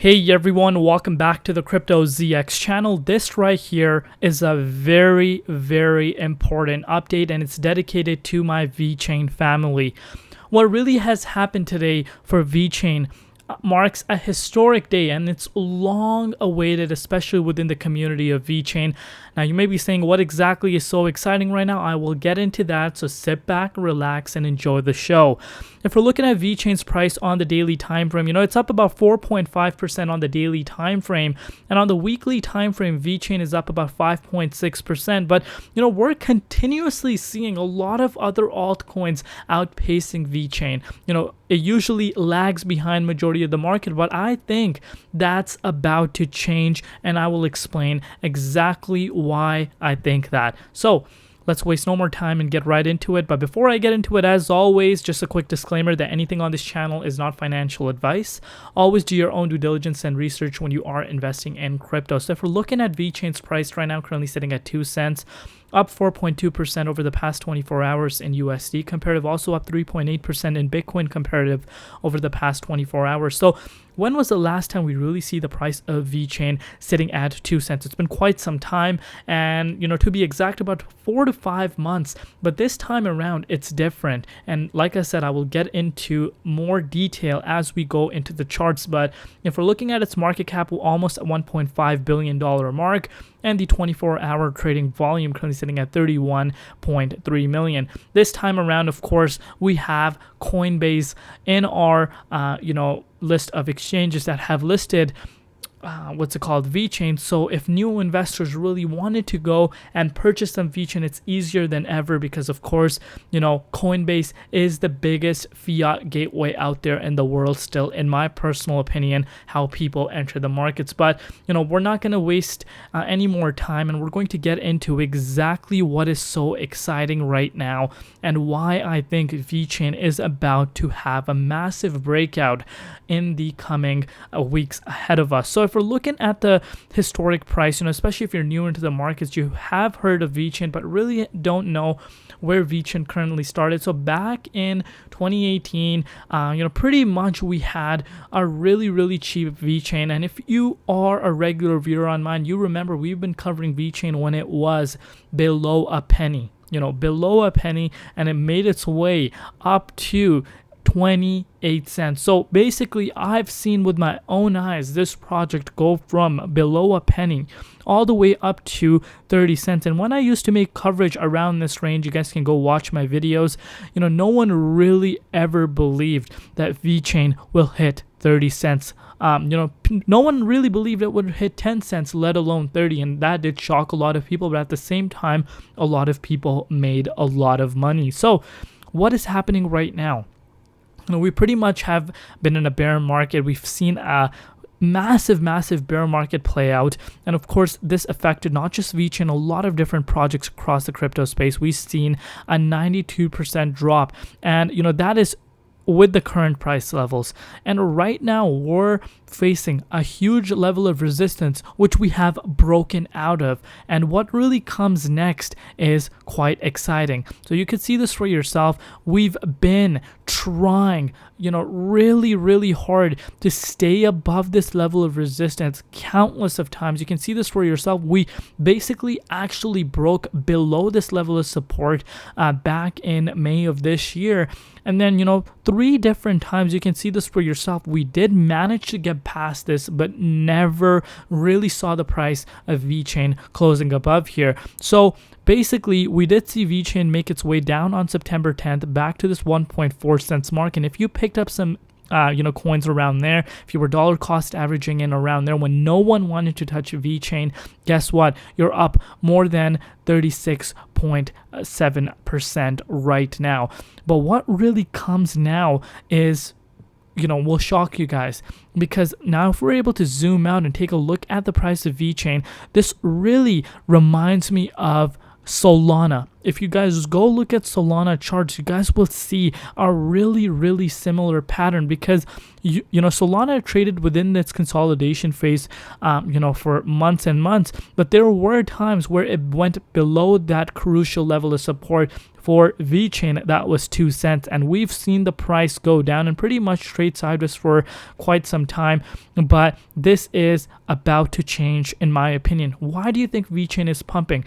Hey everyone, welcome back to the Crypto ZX channel. This right here is a very important update, and it's dedicated to my Vechain family. What really has happened today for Vechain marks a historic day, and it's long awaited, especially within the community of Vechain. Now you may be saying, what exactly is so exciting right now? I will get into that, so sit back, relax, and enjoy the show. If we're looking at Vechain's price on the daily time frame, it's up about 4.5% on the daily time frame, and on the weekly time frame, Vechain is up about 5.6%. But we're continuously seeing a lot of other altcoins outpacing Vechain. It usually lags behind majority of the market, but I think that's about to change, and I will explain exactly why I think that. So let's waste no more time and get right into it. But before I get into it, as always, just a quick disclaimer that anything on this channel is not financial advice. Always do your own due diligence and research when you are investing in crypto. So if we're looking at Vechain's price right now, currently sitting at 2 cents, up 4.2% over the past 24 hours in USD comparative, also up 3.8% in Bitcoin comparative over the past 24 hours. So when was the last time we really see the price of Vechain sitting at 2 cents? It's been quite some time, and to be exact, about 4 to 5 months. But this time around, it's different. And like I said, I will get into more detail as we go into the charts. But if we're looking at its market cap, we're almost at $1.5 billion mark, and the 24-hour trading volume currently sitting at 31.3 million. This time around, of course, we have Coinbase in our list of exchanges that have listed Vechain. So if new investors really wanted to go and purchase some Vechain, it's easier than ever because, of course, Coinbase is the biggest fiat gateway out there in the world still, in my personal opinion, how people enter the markets. But we're not going to waste any more time, and we're going to get into exactly what is so exciting right now and why I think Vechain is about to have a massive breakout in the coming weeks ahead of us. So if we're looking at the historic price, especially if you're new into the markets, you have heard of Vechain but really don't know where Vechain currently started. So back in 2018, pretty much we had a really cheap Vechain, and if you are a regular viewer on mine, you remember we've been covering Vechain when it was below a penny, and it made its way up to 28 cents. So basically, I've seen with my own eyes this project go from below a penny all the way up to 30 cents. And when I used to make coverage around this range, you guys can go watch my videos, no one really ever believed that Vechain will hit 30 cents. No one really believed it would hit 10 cents, let alone 30, and that did shock a lot of people. But at the same time, a lot of people made a lot of money. So what is happening right now? We pretty much have been in a bear market. We've seen a massive bear market play out, and of course this affected not just Vechain, a lot of different projects across the crypto space. We've seen a 92% drop, and that is with the current price levels. And right now we're facing a huge level of resistance, which we have broken out of, and what really comes next is quite exciting. So you can see this for yourself. We've been trying really hard to stay above this level of resistance countless of times. You can see this for yourself. We basically actually broke below this level of support back in May of this year, and then 3 different times, you can see this for yourself, we did manage to get past this, but never really saw the price of Vechain closing above here. So basically, we did see Vechain make its way down on September 10th back to this 1.4 cents mark, and if you picked up some coins around there, if you were dollar cost averaging in around there when no one wanted to touch Vechain, guess what? You're up more than 36.7% right now. But what really comes now is will shock you guys, because now if we're able to zoom out and take a look at the price of Vechain, this really reminds me of Solana. If you guys go look at Solana charts, you guys will see a really similar pattern, because you know Solana traded within its consolidation phase for months and months, but there were times where it went below that crucial level of support for Vechain, that was 2 cents, and we've seen the price go down and pretty much trade sideways for quite some time. But this is about to change, in my opinion. Why do you think Vechain is pumping?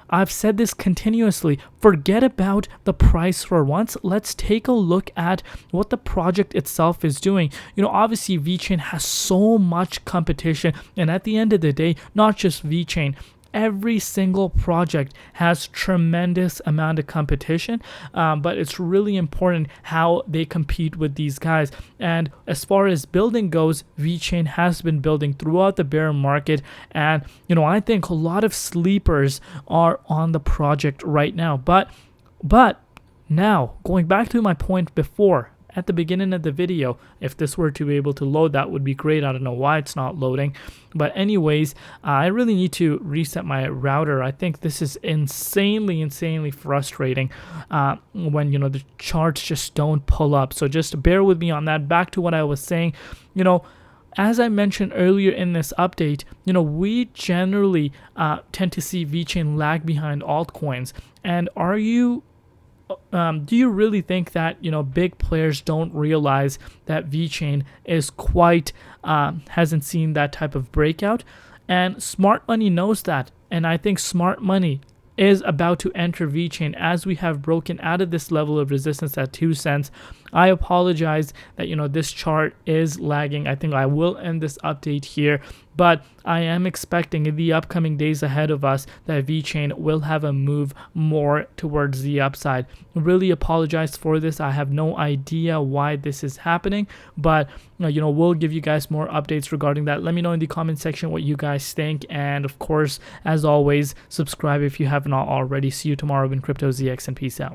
I've said this continuously. Forget about the price for once. Let's take a look at what the project itself is doing. Obviously Vechain has so much competition, and at the end of the day, not just Vechain, every single project has tremendous amount of competition, but it's really important how they compete with these guys. And as far as building goes, Vechain has been building throughout the bear market, and I think a lot of sleepers are on the project right now. But now, going back to my point before, at the beginning of the video, if this were to be able to load, that would be great. I don't know why it's not loading, but anyways, I really need to reset my router. I think this is insanely frustrating when the charts just don't pull up. So just bear with me on that. Back to what I was saying, as I mentioned earlier in this update, we generally tend to see Vechain lag behind altcoins. And do you really think that big players don't realize that Vechain is hasn't seen that type of breakout? And smart money knows that, and I think smart money is about to enter Vechain as we have broken out of this level of resistance at 2 cents. I apologize that this chart is lagging. I think I will end this update here, but I am expecting in the upcoming days ahead of us that Vechain will have a move more towards the upside. Really apologize for this. I have no idea why this is happening, but we'll give you guys more updates regarding that. Let me know in the comment section what you guys think, and of course, as always, subscribe if you have not already. See you tomorrow in Crypto ZX, and peace out.